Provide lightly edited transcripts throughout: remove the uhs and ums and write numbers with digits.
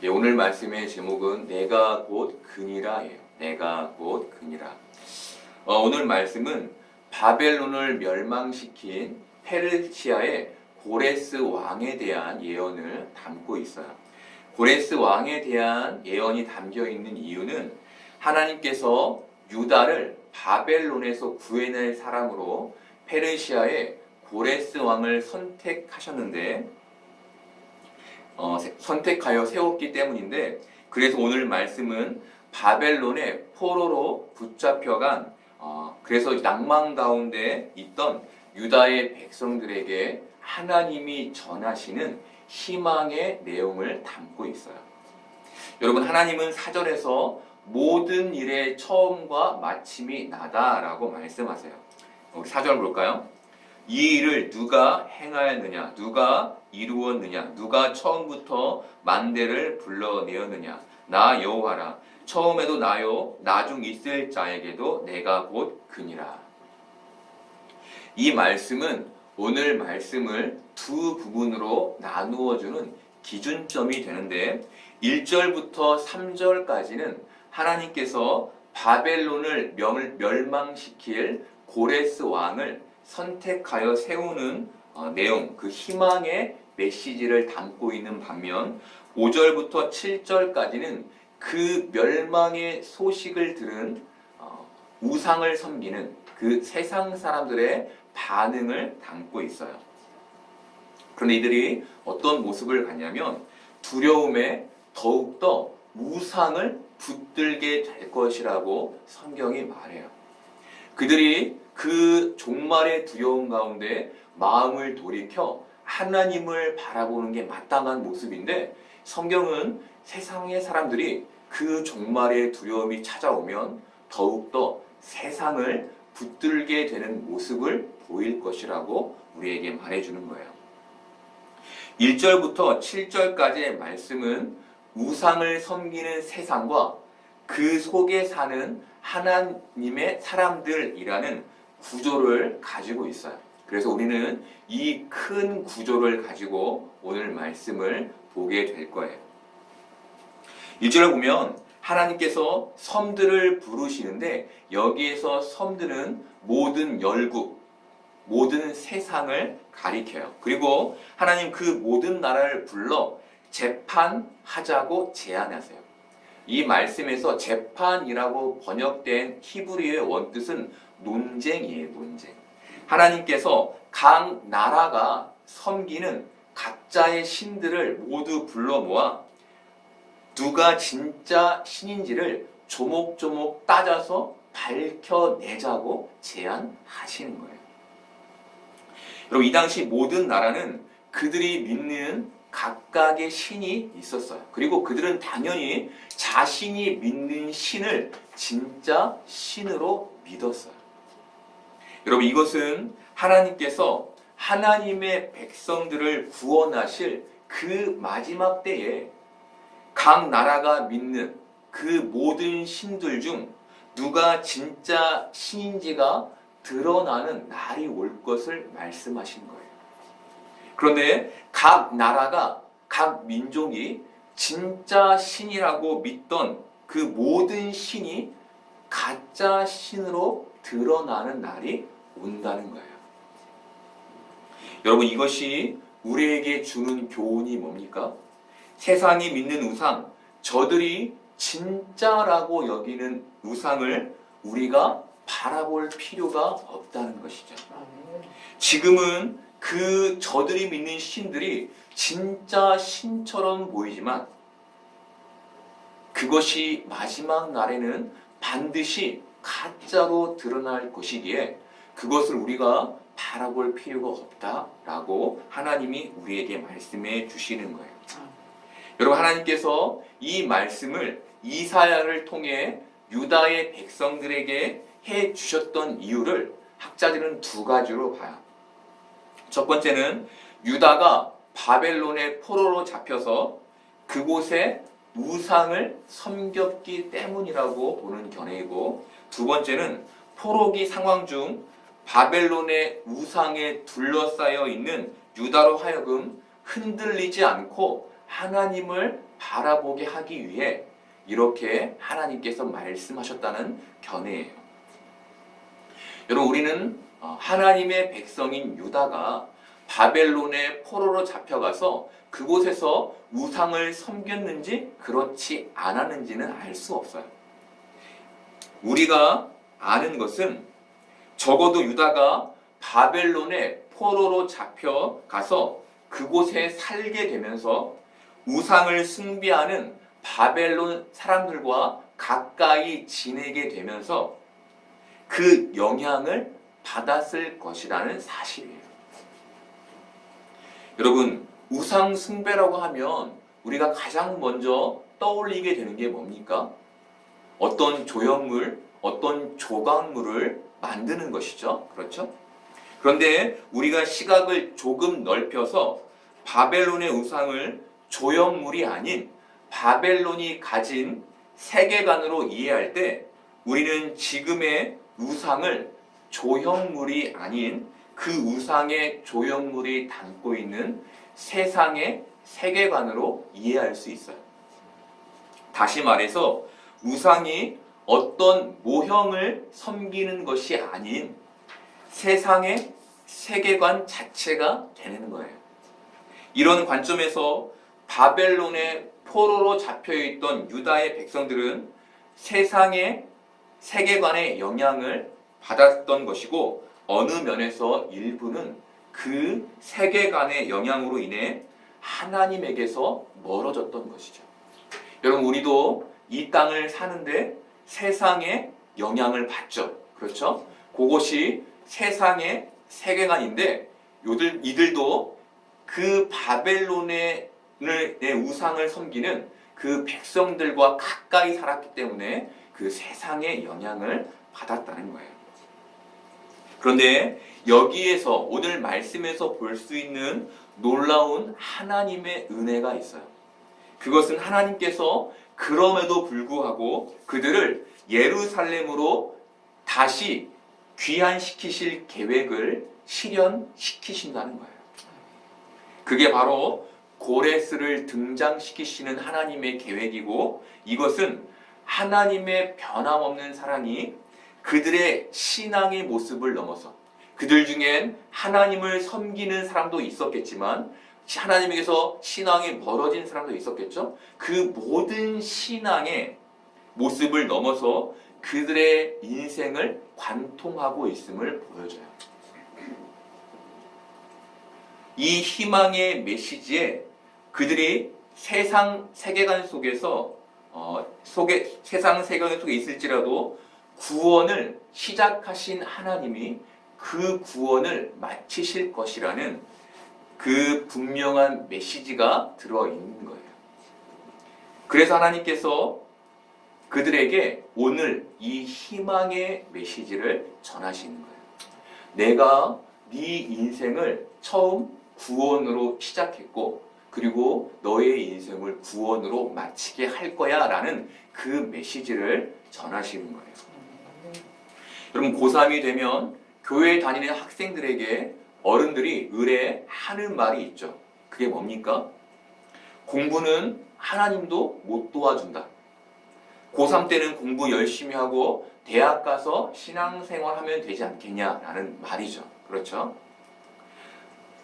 예, 오늘 말씀의 제목은 내가 곧 그니라예요. 내가 곧 그니라. 오늘 말씀은 바벨론을 멸망시킨 페르시아의 고레스 왕에 대한 예언을 담고 있어요. 고레스 왕에 대한 예언이 담겨 있는 이유는 하나님께서 유다를 바벨론에서 구해낼 사람으로 페르시아의 고레스 왕을 선택하셨는데 선택하여 세웠기 때문인데, 그래서 오늘 말씀은 바벨론의 포로로 붙잡혀간 그래서 낭만 가운데 있던 유다의 백성들에게 하나님이 전하시는 희망의 내용을 담고 있어요. 여러분, 하나님은 사전에서 모든 일의 처음과 마침이 나다라고 말씀하세요. 우리 4절 볼까요? 이 일을 누가 행하였느냐? 누가 이루었느냐? 누가 처음부터 만대를 불러내었느냐? 나 여호와라. 처음에도 나요, 나중 있을 자에게도 내가 곧 그니라. 이 말씀은 오늘 말씀을 두 부분으로 나누어주는 기준점이 되는데, 1절부터 3절까지는 하나님께서 바벨론을 멸망시킬 고레스 왕을 선택하여 세우는 내용, 그 희망의 메시지를 담고 있는 반면 5절부터 7절까지는 그 멸망의 소식을 들은 우상을 섬기는 그 세상 사람들의 반응을 담고 있어요. 그런데 이들이 어떤 모습을 갖냐면 두려움에 더욱더 우상을 붙들게 될 것이라고 성경이 말해요. 그들이 그 종말의 두려움 가운데 마음을 돌이켜 하나님을 바라보는 게 마땅한 모습인데, 성경은 세상의 사람들이 그 종말의 두려움이 찾아오면 더욱더 세상을 붙들게 되는 모습을 보일 것이라고 우리에게 말해주는 거예요. 1절부터 7절까지의 말씀은 우상을 섬기는 세상과 그 속에 사는 하나님의 사람들이라는 구조를 가지고 있어요. 그래서 우리는 이 큰 구조를 가지고 오늘 말씀을 보게 될 거예요. 1절을 보면 하나님께서 섬들을 부르시는데, 여기에서 섬들은 모든 열국, 모든 세상을 가리켜요. 그리고 하나님 그 모든 나라를 불러 재판하자고 제안하세요. 이 말씀에서 재판이라고 번역된 히브리어의 원뜻은 논쟁이에요, 논쟁. 하나님께서 각 나라가 섬기는 각자의 신들을 모두 불러 모아 누가 진짜 신인지를 조목조목 따져서 밝혀내자고 제안하시는 거예요. 여러분, 이 당시 모든 나라는 그들이 믿는 각각의 신이 있었어요. 그리고 그들은 당연히 자신이 믿는 신을 진짜 신으로 믿었어요. 여러분, 이것은 하나님께서 하나님의 백성들을 구원하실 그 마지막 때에 각 나라가 믿는 그 모든 신들 중 누가 진짜 신인지가 드러나는 날이 올 것을 말씀하신 거예요. 그런데 각 나라가, 각 민족이 진짜 신이라고 믿던 그 모든 신이 가짜 신으로 드러나는 날이 온다는 거예요. 여러분, 이것이 우리에게 주는 교훈이 뭡니까? 세상이 믿는 우상, 저들이 진짜라고 여기는 우상을 우리가 바라볼 필요가 없다는 것이죠. 지금은 그 저들이 믿는 신들이 진짜 신처럼 보이지만 그것이 마지막 날에는 반드시 가짜로 드러날 것이기에 그것을 우리가 바라볼 필요가 없다라고 하나님이 우리에게 말씀해 주시는 거예요. 여러분, 하나님께서 이 말씀을 이사야를 통해 유다의 백성들에게 해 주셨던 이유를 학자들은 두 가지로 봐요. 첫 번째는 유다가 바벨론의 포로로 잡혀서 그곳에 우상을 섬겼기 때문이라고 보는 견해이고, 두 번째는 포로기 상황 중 바벨론의 우상에 둘러싸여 있는 유다로 하여금 흔들리지 않고 하나님을 바라보게 하기 위해 이렇게 하나님께서 말씀하셨다는 견해예요. 여러분, 우리는 하나님의 백성인 유다가 바벨론의 포로로 잡혀가서 그곳에서 우상을 섬겼는지 그렇지 않았는지는 알 수 없어요. 우리가 아는 것은 적어도 유다가 바벨론의 포로로 잡혀가서 그곳에 살게 되면서 우상을 숭배하는 바벨론 사람들과 가까이 지내게 되면서 그 영향을 받았을 것이라는 사실이에요. 여러분, 우상 숭배라고 하면 우리가 가장 먼저 떠올리게 되는 게 뭡니까? 어떤 조형물, 어떤 조각물을 만드는 것이죠. 그렇죠? 그런데 우리가 시각을 조금 넓혀서 바벨론의 우상을 조형물이 아닌 바벨론이 가진 세계관으로 이해할 때 우리는 지금의 우상을 조형물이 아닌 그 우상의 조형물이 담고 있는 세상의 세계관으로 이해할 수 있어요. 다시 말해서 우상이 어떤 모형을 섬기는 것이 아닌 세상의 세계관 자체가 되는 거예요. 이런 관점에서 바벨론의 포로로 잡혀있던 유다의 백성들은 세상의 세계관의 영향을 받았던 것이고 어느 면에서 일부는 그 세계관의 영향으로 인해 하나님에게서 멀어졌던 것이죠. 여러분, 우리도 이 땅을 사는데 세상의 영향을 받죠. 그렇죠? 그것이 세상의 세계관인데 이들도 그 바벨론의 우상을 섬기는 그 백성들과 가까이 살았기 때문에 그 세상의 영향을 받았다는 거예요. 그런데 여기에서 오늘 말씀에서 볼 수 있는 놀라운 하나님의 은혜가 있어요. 그것은 하나님께서 그럼에도 불구하고 그들을 예루살렘으로 다시 귀환시키실 계획을 실현시키신다는 거예요. 그게 바로 고레스를 등장시키시는 하나님의 계획이고 이것은 하나님의 변함없는 사랑이 그들의 신앙의 모습을 넘어서 그들 중엔 하나님을 섬기는 사람도 있었겠지만 하나님에게서 신앙이 멀어진 사람도 있었겠죠. 그 모든 신앙의 모습을 넘어서 그들의 인생을 관통하고 있음을 보여줘요. 이 희망의 메시지에 그들이 세상 세계관 속에서 세상 세계관 속에 있을지라도 구원을 시작하신 하나님이 그 구원을 마치실 것이라는 그 분명한 메시지가 들어있는 거예요. 그래서 하나님께서 그들에게 오늘 이 희망의 메시지를 전하시는 거예요. 내가 네 인생을 처음 구원으로 시작했고 그리고 너의 인생을 구원으로 마치게 할 거야 라는 그 메시지를 전하시는 거예요. 여러분, 고3이 되면 교회에 다니는 학생들에게 어른들이 의뢰하는 말이 있죠. 그게 뭡니까? 공부는 하나님도 못 도와준다. 고3 때는 공부 열심히 하고 대학 가서 신앙생활 하면 되지 않겠냐라는 말이죠. 그렇죠?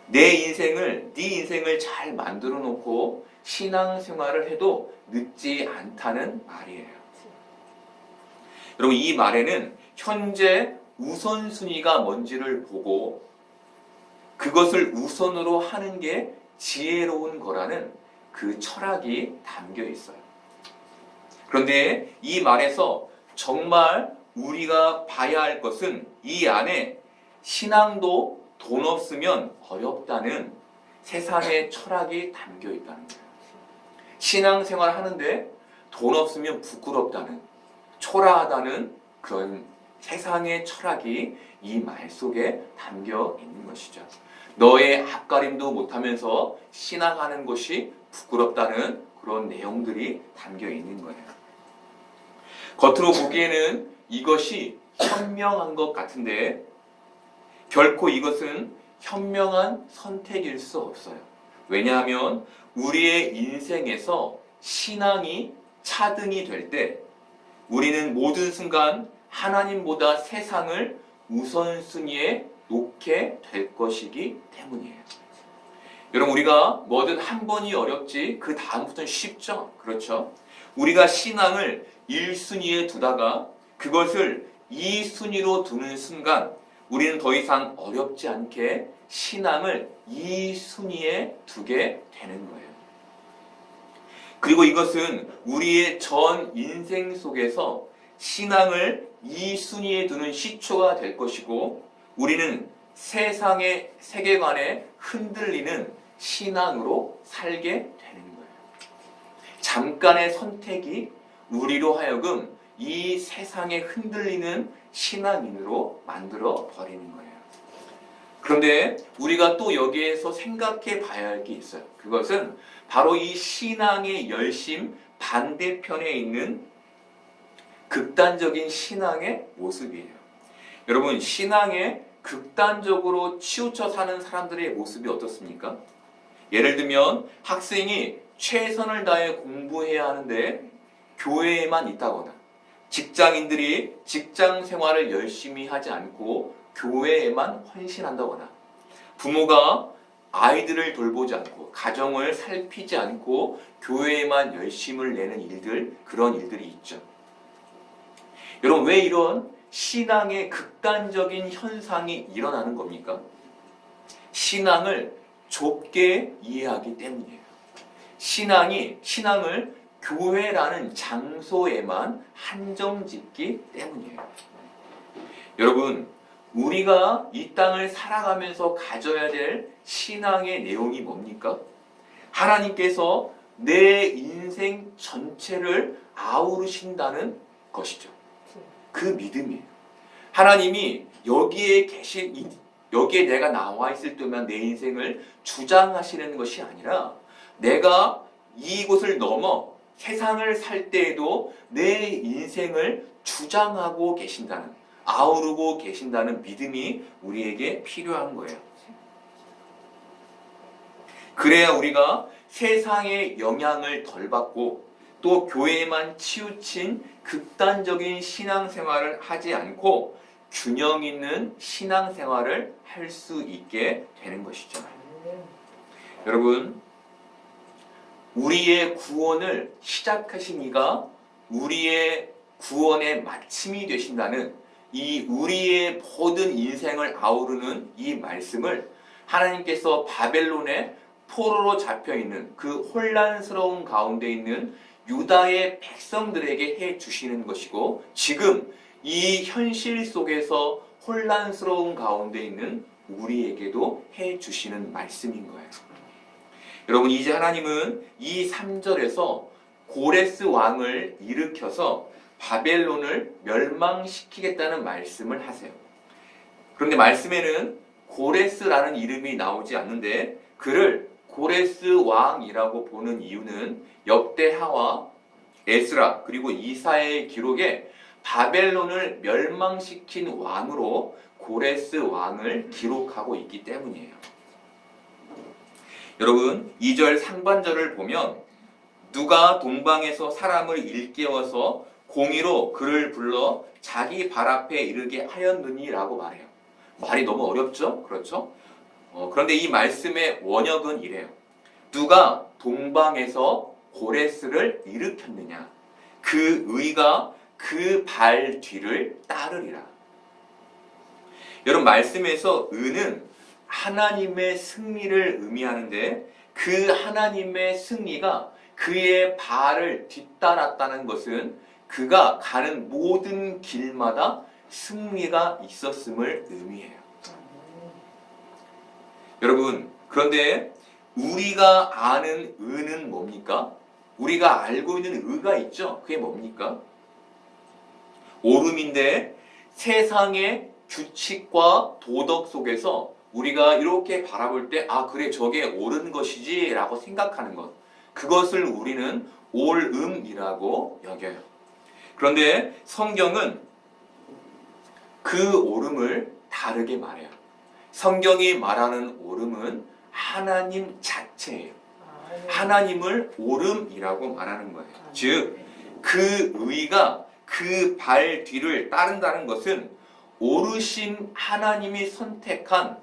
네 인생을 잘 만들어 놓고 신앙생활을 해도 늦지 않다는 말이에요. 여러분, 이 말에는 현재 우선순위가 뭔지를 보고 그것을 우선으로 하는 게 지혜로운 거라는 그 철학이 담겨 있어요. 그런데 이 말에서 정말 우리가 봐야 할 것은 이 안에 신앙도 돈 없으면 어렵다는 세상의 철학이 담겨 있다는 거예요. 신앙생활 하는데 돈 없으면 부끄럽다는, 초라하다는 그런 세상의 철학이 이 말 속에 담겨 있는 것이죠. 너의 앞가림도 못하면서 신앙하는 것이 부끄럽다는 그런 내용들이 담겨 있는 거예요. 겉으로 보기에는 이것이 현명한 것 같은데 결코 이것은 현명한 선택일 수 없어요. 왜냐하면 우리의 인생에서 신앙이 차등이 될 때 우리는 모든 순간 하나님보다 세상을 우선순위에 놓게 될 것이기 때문이에요. 여러분, 우리가 뭐든 한 번이 어렵지 그 다음부터는 쉽죠. 그렇죠? 우리가 신앙을 1순위에 두다가 그것을 2순위로 두는 순간 우리는 더 이상 어렵지 않게 신앙을 2순위에 두게 되는 거예요. 그리고 이것은 우리의 전 인생 속에서 신앙을 2순위에 두는 시초가 될 것이고 우리는 세상의 세계관에 흔들리는 신앙으로 살게 되는 거예요. 잠깐의 선택이 우리로 하여금 이 세상에 흔들리는 신앙인으로 만들어 버리는 거예요. 그런데 우리가 또 여기에서 생각해 봐야 할 게 있어요. 그것은 바로 이 신앙의 열심 반대편에 있는 극단적인 신앙의 모습이에요. 여러분, 신앙에 극단적으로 치우쳐 사는 사람들의 모습이 어떻습니까? 예를 들면 학생이 최선을 다해 공부해야 하는데 교회에만 있다거나, 직장인들이 직장 생활을 열심히 하지 않고 교회에만 헌신한다거나, 부모가 아이들을 돌보지 않고 가정을 살피지 않고 교회에만 열심을 내는 일들, 그런 일들이 있죠. 여러분, 왜 이런 신앙의 극단적인 현상이 일어나는 겁니까? 신앙을 좁게 이해하기 때문이에요. 신앙을 교회라는 장소에만 한정짓기 때문이에요. 여러분, 우리가 이 땅을 살아가면서 가져야 될 신앙의 내용이 뭡니까? 하나님께서 내 인생 전체를 아우르신다는 것이죠. 그 믿음이에요. 하나님이 여기에 내가 나와 있을 때만 내 인생을 주장하시는 것이 아니라 내가 이곳을 넘어 세상을 살 때에도 내 인생을 주장하고 계신다는, 아우르고 계신다는 믿음이 우리에게 필요한 거예요. 그래야 우리가 세상의 영향을 덜 받고 또 교회에만 치우친 극단적인 신앙생활을 하지 않고 균형 있는 신앙생활을 할 수 있게 되는 것이죠. 여러분, 우리의 구원을 시작하신 이가 우리의 구원의 마침이 되신다는 이 우리의 모든 인생을 아우르는 이 말씀을 하나님께서 바벨론의 포로로 잡혀있는 그 혼란스러운 가운데 있는 유다의 백성들에게 해 주시는 것이고, 지금 이 현실 속에서 혼란스러운 가운데 있는 우리에게도 해 주시는 말씀인 거예요. 여러분, 이제 하나님은 이 3절에서 고레스 왕을 일으켜서 바벨론을 멸망시키겠다는 말씀을 하세요. 그런데 말씀에는 고레스라는 이름이 나오지 않는데 그를 고레스 왕이라고 보는 이유는 역대하와 에스라 그리고 이사야의 기록에 바벨론을 멸망시킨 왕으로 고레스 왕을 기록하고 있기 때문이에요. 여러분, 2절 상반절을 보면 누가 동방에서 사람을 일깨워서 공의로 그를 불러 자기 발 앞에 이르게 하였느니 라고 말해요. 말이 너무 어렵죠? 그렇죠? 그런데 이 말씀의 원역은 이래요. 누가 동방에서 고레스를 일으켰느냐? 그 의가 그 발 뒤를 따르리라. 여러분, 말씀에서 의는 하나님의 승리를 의미하는데 그 하나님의 승리가 그의 발을 뒤따랐다는 것은 그가 가는 모든 길마다 승리가 있었음을 의미해요. 여러분, 그런데 우리가 아는 의는 뭡니까? 우리가 알고 있는 의가 있죠? 그게 뭡니까? 옳음인데 세상의 규칙과 도덕 속에서 우리가 이렇게 바라볼 때 그래, 저게 옳은 것이지 라고 생각하는 것, 그것을 우리는 옳음이라고 여겨요. 그런데 성경은 그 옳음을 다르게 말해요. 성경이 말하는 옳음은 하나님 자체예요. 하나님을 오름이라고 말하는 거예요. 즉, 그 의가 그 발 뒤를 따른다는 것은 오르신 하나님이 선택한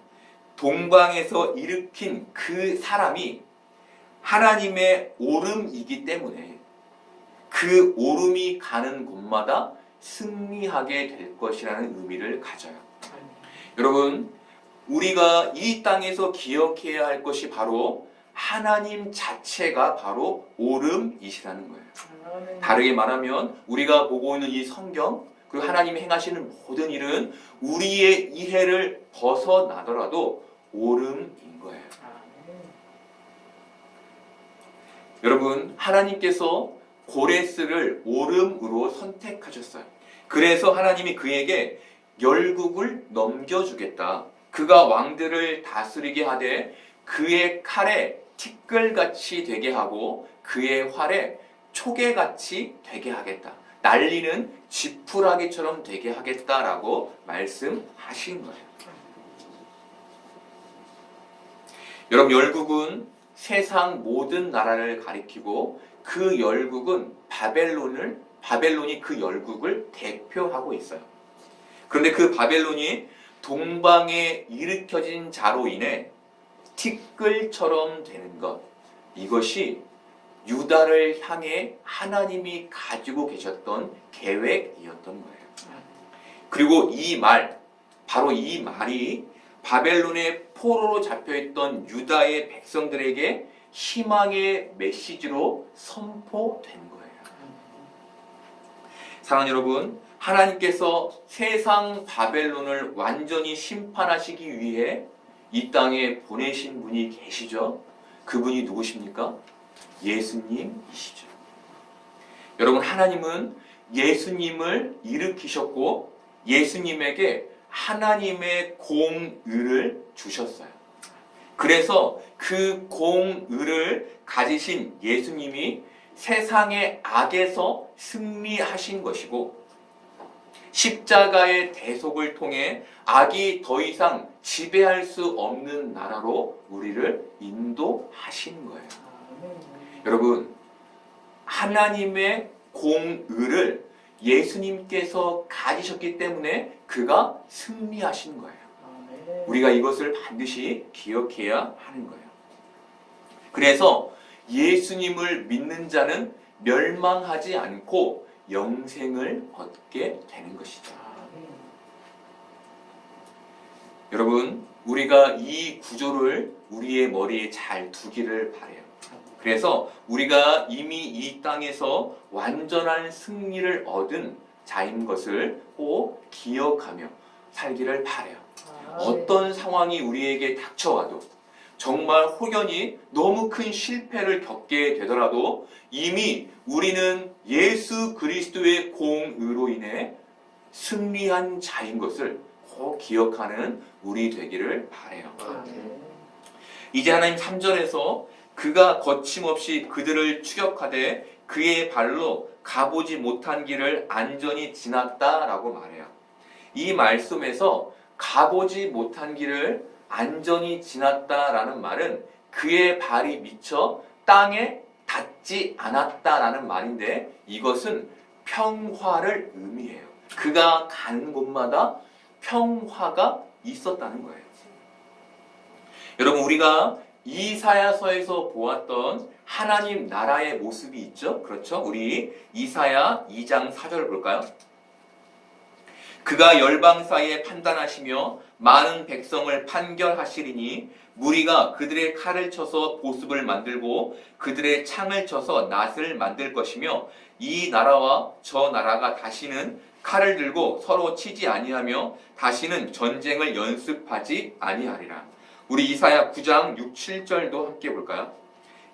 동방에서 일으킨 그 사람이 하나님의 오름이기 때문에 그 오름이 가는 곳마다 승리하게 될 것이라는 의미를 가져요. 여러분, 우리가 이 땅에서 기억해야 할 것이 바로 하나님 자체가 바로 오름이시라는 거예요. 다르게 말하면 우리가 보고 있는 이 성경, 그리고 하나님이 행하시는 모든 일은 우리의 이해를 벗어나더라도 오름인 거예요. 여러분, 하나님께서 고레스를 오름으로 선택하셨어요. 그래서 하나님이 그에게 열국을 넘겨주겠다. 그가 왕들을 다스리게 하되 그의 칼에 티끌같이 되게 하고 그의 활에 초계같이 되게 하겠다. 날리는 지푸라기처럼 되게 하겠다라고 말씀하신 거예요. 여러분, 열국은 세상 모든 나라를 가리키고 그 열국은 바벨론이 그 열국을 대표하고 있어요. 그런데 그 바벨론이 동방에 일으켜진 자로 인해 티끌처럼 되는 것, 이것이 유다를 향해 하나님이 가지고 계셨던 계획이었던 거예요. 그리고 바로 이 말이 바벨론의 포로로 잡혀있던 유다의 백성들에게 희망의 메시지로 선포된 거예요. 사랑하는 여러분, 하나님께서 세상 바벨론을 완전히 심판하시기 위해 이 땅에 보내신 분이 계시죠? 그분이 누구십니까? 예수님이시죠. 여러분, 하나님은 예수님을 일으키셨고 예수님에게 하나님의 공의를 주셨어요. 그래서 그 공의를 가지신 예수님이 세상의 악에서 승리하신 것이고 십자가의 대속을 통해 악이 더 이상 지배할 수 없는 나라로 우리를 인도하신 거예요. 여러분, 하나님의 공의를 예수님께서 가지셨기 때문에 그가 승리하신 거예요. 우리가 이것을 반드시 기억해야 하는 거예요. 그래서 예수님을 믿는 자는 멸망하지 않고 영생을 얻게 되는 것이죠. 여러분, 우리가 이 구조를 우리의 머리에 잘 두기를 바라요. 그래서 우리가 이미 이 땅에서 완전한 승리를 얻은 자인 것을 꼭 기억하며 살기를 바라요. 어떤 상황이 우리에게 닥쳐와도 정말 혹연히 너무 큰 실패를 겪게 되더라도 이미 우리는 예수 그리스도의 공의로 인해 승리한 자인 것을 꼭 기억하는 우리 되기를 바라요. 이제 하나님 3절에서 그가 거침없이 그들을 추격하되 그의 발로 가보지 못한 길을 안전히 지났다라고 말해요. 이 말씀에서 가보지 못한 길을 안전히 지났다라는 말은 그의 발이 미쳐 땅에 닿지 않았다라는 말인데 이것은 평화를 의미해요. 그가 가는 곳마다 평화가 있었다는 거예요. 여러분, 우리가 이사야서에서 보았던 하나님 나라의 모습이 있죠? 그렇죠? 우리 이사야 2장 4절 볼까요? 그가 열방 사이에 판단하시며 많은 백성을 판결하시리니 무리가 그들의 칼을 쳐서 보습을 만들고 그들의 창을 쳐서 낫을 만들 것이며 이 나라와 저 나라가 다시는 칼을 들고 서로 치지 아니하며 다시는 전쟁을 연습하지 아니하리라. 우리 이사야 9장 6, 7절도 함께 볼까요?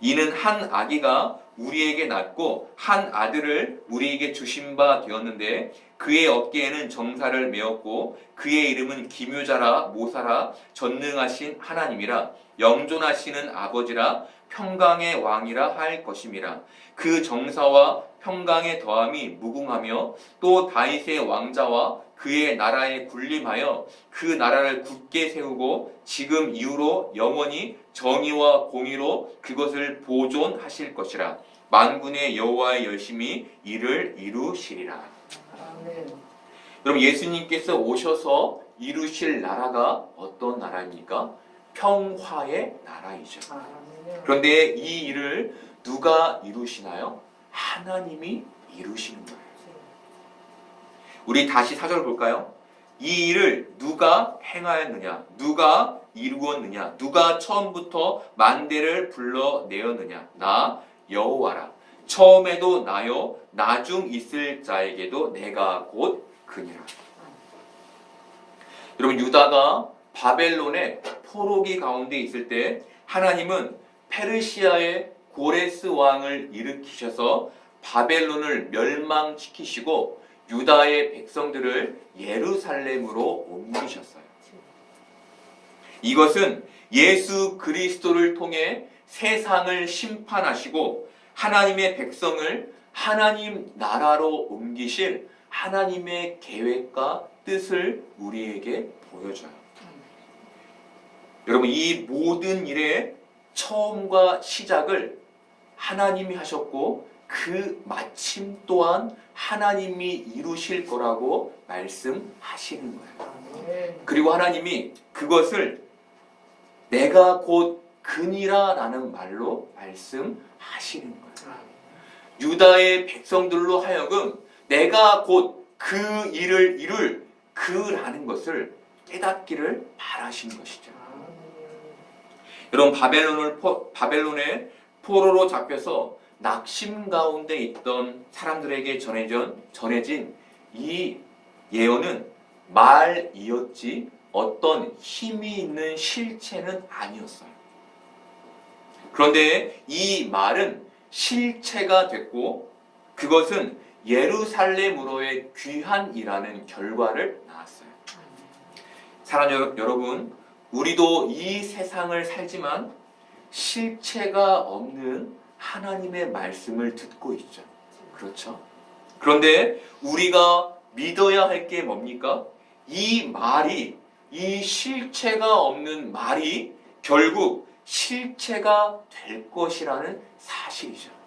이는 한 아기가 우리에게 낳고 한 아들을 우리에게 주신 바 되었는데 그의 어깨에는 정사를 메었고 그의 이름은 기묘자라 모사라 전능하신 하나님이라 영존하시는 아버지라 평강의 왕이라 할 것임이라. 그 정사와 평강의 더함이 무궁하며 또 다윗의 왕자와 그의 나라에 군림하여 그 나라를 굳게 세우고 지금 이후로 영원히 정의와 공의로 그것을 보존하실 것이라. 만군의 여호와의 열심히 이를 이루시리라. 아멘. 여러분, 예수님께서 오셔서 이루실 나라가 어떤 나라입니까? 평화의 나라이죠. 아멘. 그런데 이 일을 누가 이루시나요? 하나님이 이루시는 거예요. 우리 다시 4절 볼까요? 이 일을 누가 행하였느냐? 누가 이루었느냐? 누가 처음부터 만대를 불러내었느냐? 나 여호와라. 처음에도 나요, 나중 있을 자에게도 내가 곧 그니라. 여러분, 유다가 바벨론의 포로기 가운데 있을 때 하나님은 페르시아의 고레스 왕을 일으키셔서 바벨론을 멸망시키시고 유다의 백성들을 예루살렘으로 옮기셨어요. 이것은 예수 그리스도를 통해 세상을 심판하시고 하나님의 백성을 하나님 나라로 옮기실 하나님의 계획과 뜻을 우리에게 보여줘요. 여러분, 이 모든 일의 처음과 시작을 하나님이 하셨고 그 마침 또한 하나님이 이루실 거라고 말씀하시는 거예요. 그리고 하나님이 그것을 내가 곧 그니라라는 말로 말씀하시는 거예요. 유다의 백성들로 하여금 내가 곧 그 일을 이룰 그라는 것을 깨닫기를 바라신 것이죠. 여러분, 바벨론의 포로로 잡혀서 낙심 가운데 있던 사람들에게 전해진 이 예언은 말이었지 어떤 힘이 있는 실체는 아니었어요. 그런데 이 말은 실체가 됐고 그것은 예루살렘으로의 귀환이라는 결과를 낳았어요. 사랑하는 여러분, 우리도 이 세상을 살지만 실체가 없는 하나님의 말씀을 듣고 있죠. 그렇죠? 그런데 우리가 믿어야 할 게 뭡니까? 이 말이, 이 실체가 없는 말이 결국 실체가 될 것이라는 사실이죠.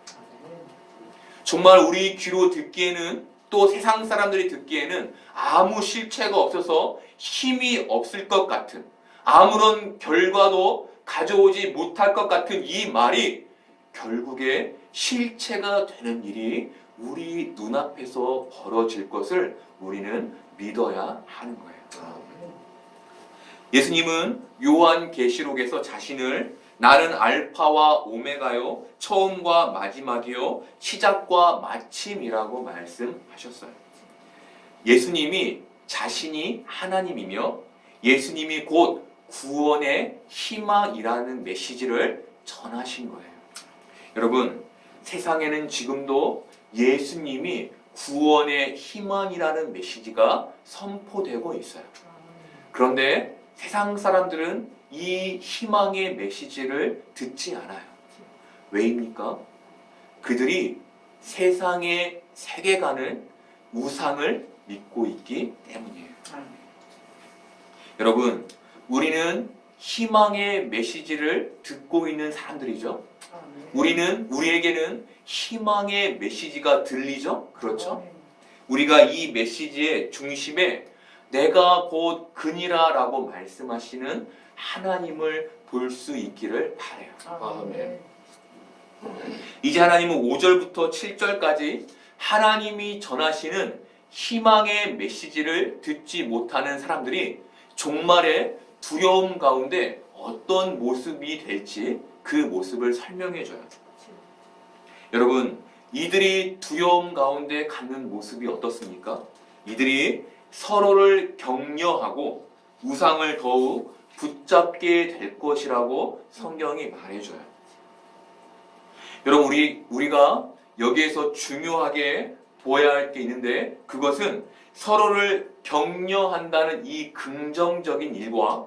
정말 우리 귀로 듣기에는 또 세상 사람들이 듣기에는 아무 실체가 없어서 힘이 없을 것 같은, 아무런 결과도 가져오지 못할 것 같은 이 말이 결국에 실체가 되는 일이 우리 눈앞에서 벌어질 것을 우리는 믿어야 하는 거예요. 예수님은 요한계시록에서 자신을 나는 알파와 오메가요, 처음과 마지막이요, 시작과 마침이라고 말씀하셨어요. 예수님이 자신이 하나님이며 예수님이 곧 구원의 희망이라는 메시지를 전하신 거예요. 여러분, 세상에는 지금도 예수님이 구원의 희망이라는 메시지가 선포되고 있어요. 그런데 세상 사람들은 이 희망의 메시지를 듣지 않아요. 왜입니까? 그들이 세상의 세계관을, 우상을 믿고 있기 때문이에요. 여러분, 우리는 희망의 메시지를 듣고 있는 사람들이죠. 우리에게는 희망의 메시지가 들리죠? 그렇죠? 우리가 이 메시지의 중심에 내가 곧 그니라라고 말씀하시는 하나님을 볼 수 있기를 바라요. 아멘. 이제 하나님은 5절부터 7절까지 하나님이 전하시는 희망의 메시지를 듣지 못하는 사람들이 종말의 두려움 가운데 어떤 모습이 될지 그 모습을 설명해 줘요. 여러분, 이들이 두려움 가운데 갖는 모습이 어떻습니까? 이들이 서로를 격려하고 우상을 더욱 붙잡게 될 것이라고 성경이 말해줘요. 여러분, 우리가 여기에서 중요하게 보아야 할 게 있는데 그것은 서로를 격려한다는 이 긍정적인 일과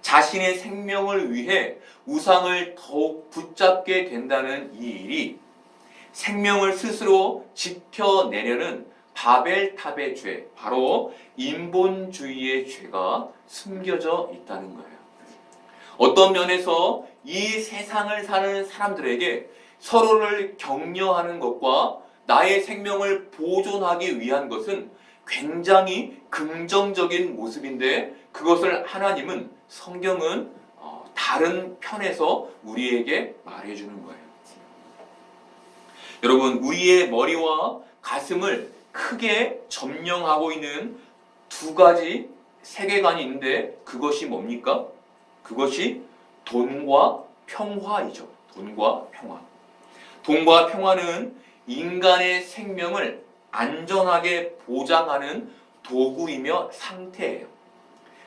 자신의 생명을 위해 우상을 더욱 붙잡게 된다는 이 일이 생명을 스스로 지켜내려는 바벨탑의 죄, 바로 인본주의의 죄가 숨겨져 있다는 거예요. 어떤 면에서 이 세상을 사는 사람들에게 서로를 격려하는 것과 나의 생명을 보존하기 위한 것은 굉장히 긍정적인 모습인데, 그것을 하나님은, 성경은 다른 편에서 우리에게 말해주는 거예요. 여러분, 우리의 머리와 가슴을 크게 점령하고 있는 두 가지 세계관이 있는데, 그것이 뭡니까? 그것이 돈과 평화이죠. 돈과 평화. 돈과 평화는 인간의 생명을 안전하게 보장하는 도구이며 상태예요.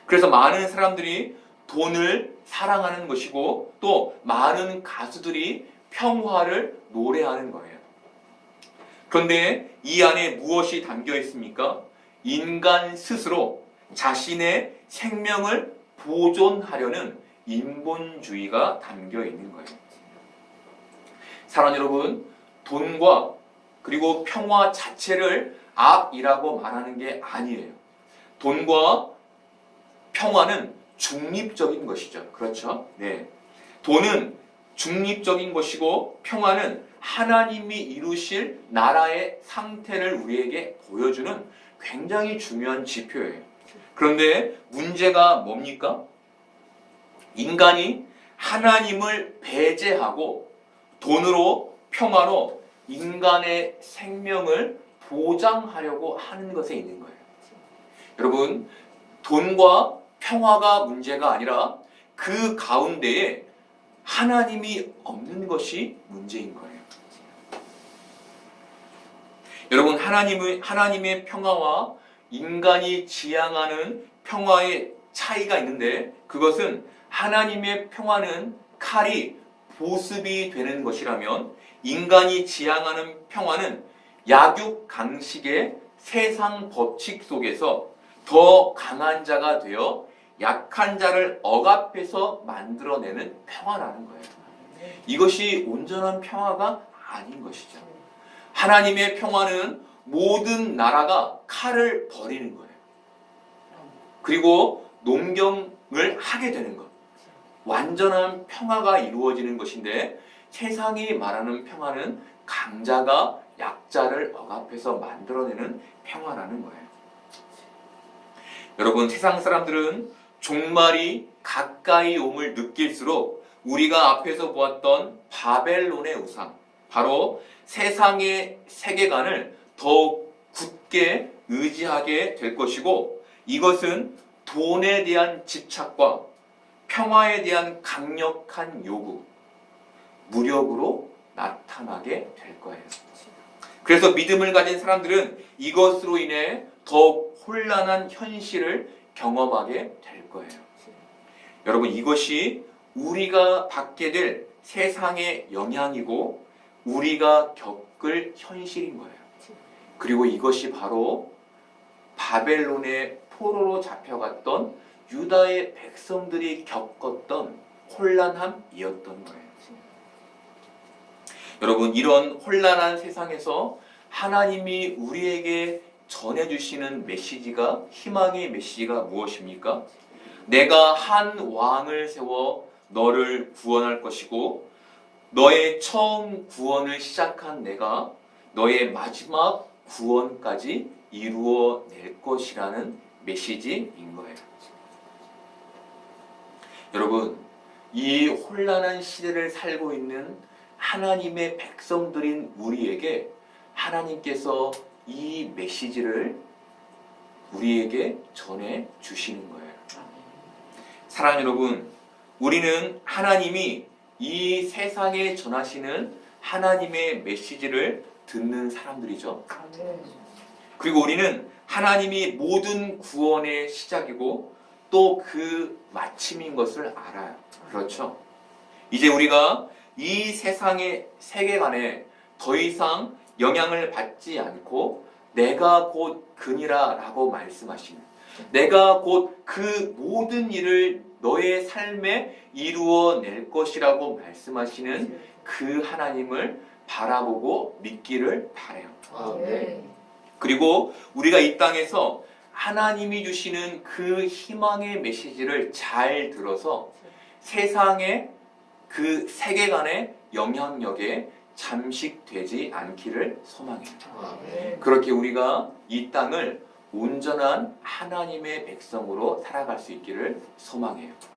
그래서 많은 사람들이 돈을 사랑하는 것이고, 또 많은 가수들이 평화를 노래하는 거예요. 그런데 이 안에 무엇이 담겨 있습니까? 인간 스스로 자신의 생명을 보존하려는 인본주의가 담겨 있는 거예요. 사랑하는 여러분, 돈과 그리고 평화 자체를 악이라고 말하는 게 아니에요. 돈과 평화는 중립적인 것이죠. 그렇죠? 네. 돈은 중립적인 것이고, 평화는 하나님이 이루실 나라의 상태를 우리에게 보여주는 굉장히 중요한 지표예요. 그런데 문제가 뭡니까? 인간이 하나님을 배제하고 돈으로, 평화로 인간의 생명을 보장하려고 하는 것에 있는 거예요. 여러분, 돈과 평화가 문제가 아니라 그 가운데에 하나님이 없는 것이 문제인 거예요. 여러분, 하나님의 평화와 인간이 지향하는 평화의 차이가 있는데, 그것은 하나님의 평화는 칼이 보습이 되는 것이라면, 인간이 지향하는 평화는 약육강식의 세상 법칙 속에서 더 강한 자가 되어 약한 자를 억압해서 만들어내는 평화라는 거예요. 이것이 온전한 평화가 아닌 것이죠. 하나님의 평화는 모든 나라가 칼을 버리는 거예요. 그리고 농경을 하게 되는 것. 완전한 평화가 이루어지는 것인데, 세상이 말하는 평화는 강자가 약자를 억압해서 만들어내는 평화라는 거예요. 여러분, 세상 사람들은 종말이 가까이 옴을 느낄수록 우리가 앞에서 보았던 바벨론의 우상, 바로 세상의 세계관을 더욱 굳게 의지하게 될 것이고, 이것은 돈에 대한 집착과 평화에 대한 강력한 요구, 무력으로 나타나게 될 거예요. 그래서 믿음을 가진 사람들은 이것으로 인해 더욱 혼란한 현실을 경험하게 될 거예요. 여러분, 이것이 우리가 받게 될 세상의 영향이고 우리가 겪을 현실인 거예요. 그리고 이것이 바로 바벨론의 포로로 잡혀갔던 유다의 백성들이 겪었던 혼란함이었던 거예요. 여러분, 이런 혼란한 세상에서 하나님이 우리에게 전해주시는 메시지가, 희망의 메시지가 무엇입니까? 내가 한 왕을 세워 너를 구원할 것이고, 너의 처음 구원을 시작한 내가 너의 마지막 구원까지 이루어낼 것이라는 메시지인 거예요. 여러분, 이 혼란한 시대를 살고 있는 하나님의 백성들인 우리에게 하나님께서 이 메시지를 우리에게 전해 주시는 거예요. 사랑하는 여러분, 우리는 하나님이 이 세상에 전하시는 하나님의 메시지를 듣는 사람들이죠. 그리고 우리는 하나님이 모든 구원의 시작이고 또 그 마침인 것을 알아요. 그렇죠? 이제 우리가 이 세상의 세계관에 더 이상 영향을 받지 않고 내가 곧 그니라 라고 말씀하시는, 내가 곧 그 모든 일을 너의 삶에 이루어낼 것이라고 말씀하시는 그 하나님을 바라보고 믿기를 바래요. 아멘. 그리고 우리가 이 땅에서 하나님이 주시는 그 희망의 메시지를 잘 들어서 세상의 그 세계관의 영향력에 잠식되지 않기를 소망해요. 아멘. 그렇게 우리가 이 땅을 온전한 하나님의 백성으로 살아갈 수 있기를 소망해요.